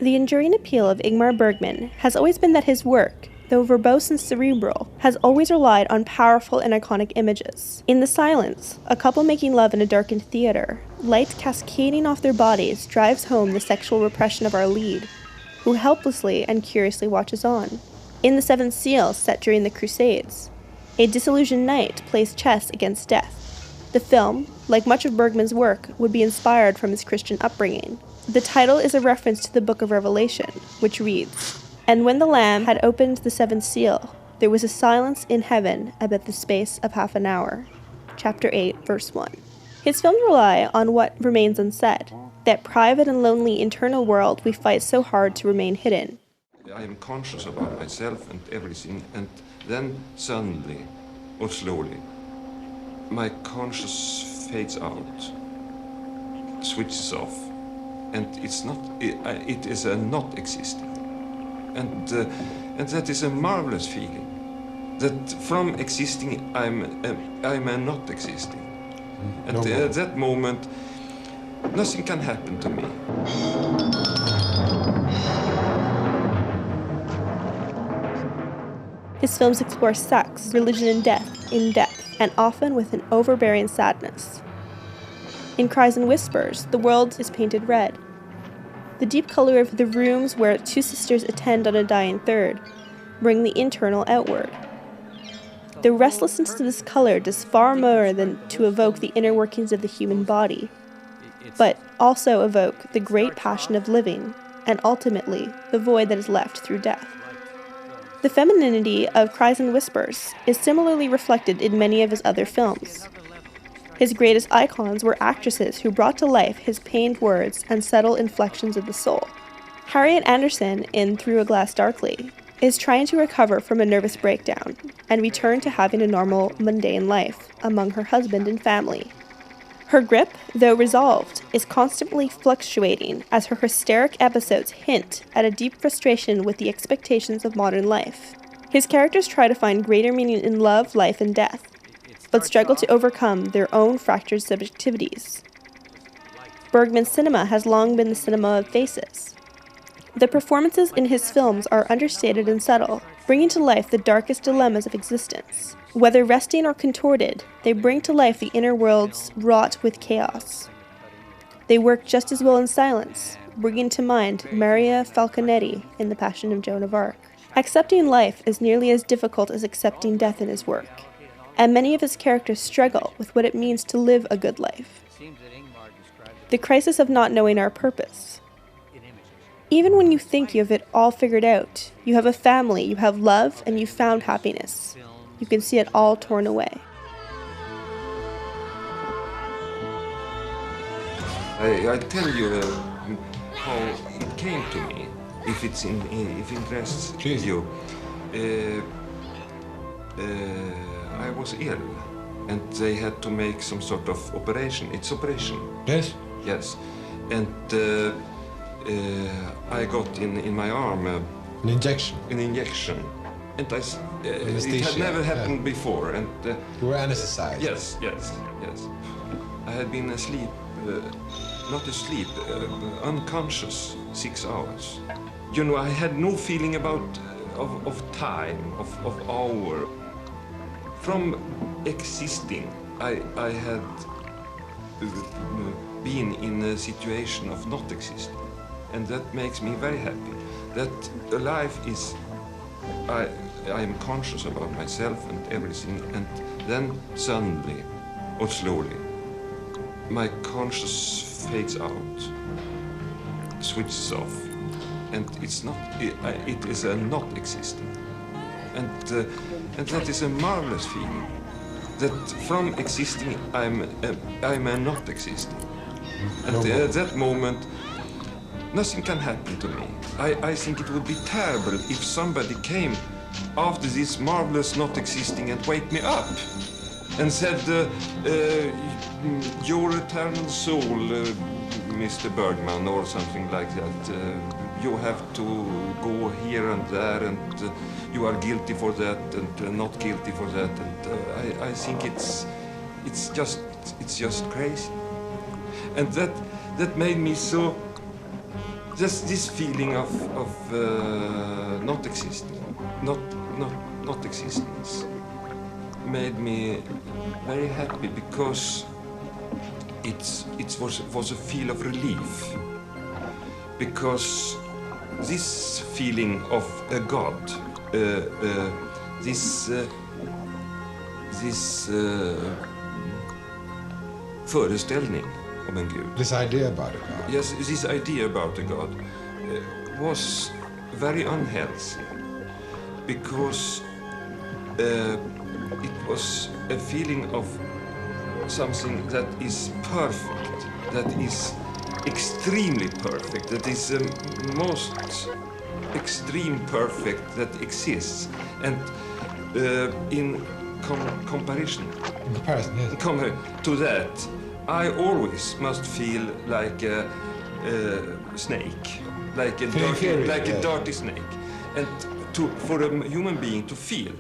The enduring appeal of Ingmar Bergman has always been that his work, though verbose and cerebral, has always relied on powerful and iconic images. In The Silence, a couple making love in a darkened theater, light cascading off their bodies drives home the sexual repression of our lead, who helplessly and curiously watches on. In The Seventh Seal, set during the Crusades, a disillusioned knight plays chess against death. The film, like much of Bergman's work, would be inspired from his Christian upbringing. The title is a reference to the Book of Revelation, which reads, "And when the Lamb had opened the seventh seal, there was a silence in heaven about the space of half an hour." Chapter 8, verse 1. His films rely on what remains unsaid, that private and lonely internal world we fight so hard to remain hidden. I am conscious about myself and everything, and then suddenly, or slowly, my conscious fades out, switches off, and it is a not existing. And that is a marvelous feeling, that from existing I'm a not existing. And at that moment, nothing can happen to me. His films explore sex, religion, and death in depth, and often with an overbearing sadness. In Cries and Whispers, the world is painted red. The deep color of the rooms where two sisters attend on a dying third bring the internal outward. The restlessness of this color does far more than to evoke the inner workings of the human body, but also evoke the great passion of living, and ultimately the void that is left through death. The femininity of Cries and Whispers is similarly reflected in many of his other films. His greatest icons were actresses who brought to life his pained words and subtle inflections of the soul. Harriet Anderson, in Through a Glass Darkly, is trying to recover from a nervous breakdown and return to having a normal, mundane life among her husband and family. Her grip, though resolved, is constantly fluctuating as her hysteric episodes hint at a deep frustration with the expectations of modern life. His characters try to find greater meaning in love, life, and death, but struggle to overcome their own fractured subjectivities. Bergman's cinema has long been the cinema of faces. The performances in his films are understated and subtle, bringing to life the darkest dilemmas of existence. Whether resting or contorted, they bring to life the inner worlds wrought with chaos. They work just as well in silence, bringing to mind Maria Falconetti in The Passion of Joan of Arc. Accepting life is nearly as difficult as accepting death in his work, and many of his characters struggle with what it means to live a good life. The crisis of not knowing our purpose. Even when you think you have it all figured out, you have a family, you have love, and you've found happiness, you can see it all torn away. I tell you how it came to me, if it interests you. I was ill, and they had to make some sort of operation. It's operation. Yes? Yes. And I got in my arm An injection? An injection. And it had never happened before. And you were anesthetized? Yes. I had been asleep, not asleep, unconscious 6 hours. You know, I had no feeling of time, of hour. From existing, I had been in a situation of not existing. And that makes me very happy. That life is, I am conscious about myself and everything, and then suddenly, or slowly, my conscious fades out, switches off, and it is a not existing. And that is a marvelous feeling, that from existing I'm a not existing. And at that moment, nothing can happen to me. I think it would be terrible if somebody came after this marvelous not existing and wake me up and said, your eternal soul, Mr. Bergman, or something like that. You have to go here and there, and you are guilty for that and not guilty for that. And I think it's just crazy. And that made me so Just this feeling of not existing, not existence, made me very happy because it was a feel of relief. Because this feeling of a God, this föreställning om en Gud. This idea about a God. Yes, this idea about a God was very unhealthy because it was a feeling of something that is perfect, that is extremely perfect, that is the most extreme perfect that exists. And in comparison Yes. to that, I always must feel like a snake, like a dirty snake. And for a human being to feel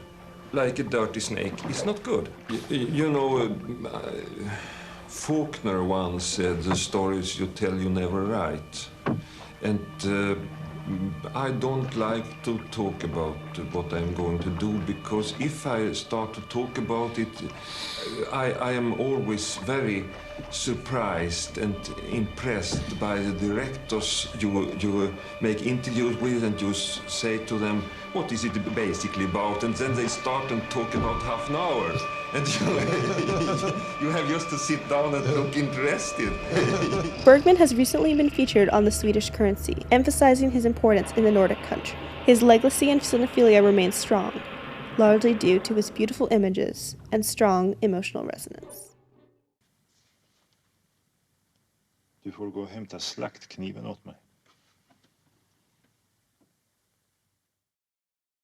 like a dirty snake is not good. You know, Faulkner once said, "The stories you tell you never write." And I don't like to talk about what I'm going to do, because if I start to talk about it, I am always very surprised and impressed by the directors you make interviews with, and you say to them, what is it basically about? And then they start and talk about half an hour. And you have just to sit down and look interested. Bergman has recently been featured on the Swedish currency, emphasizing his importance in the Nordic country. His legacy in cinephilia remains strong, largely due to his beautiful images and strong emotional resonance. Du får gå och hämta slaktkniven åt mig.